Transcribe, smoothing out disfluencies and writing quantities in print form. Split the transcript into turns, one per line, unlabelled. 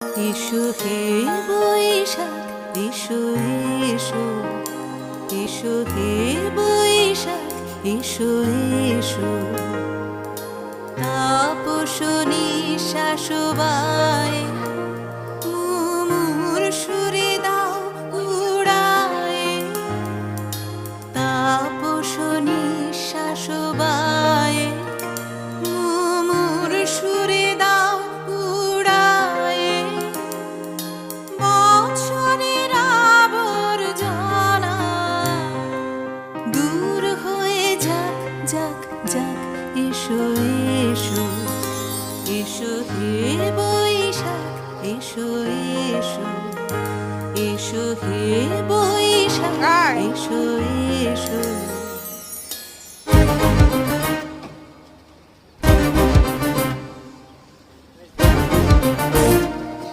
এসো হে বৈশাখ, এসো এসো, এসো হে বৈশাখ, এসো এসো। তাপস নিঃশ্বাস বায়ে মুমুর সুরে দাও উড়ায়ে। তাপস নিঃশ্বাস বায়ে মুমুর সুরে দাও উড়ায়ে। বছরের আবর্জনা দূর হয়ে যাক যাক যাক। এসো এসো, এসো হে বৈশাখ, এসো এসো, এসো হে বৈশাখ, এসো এসো।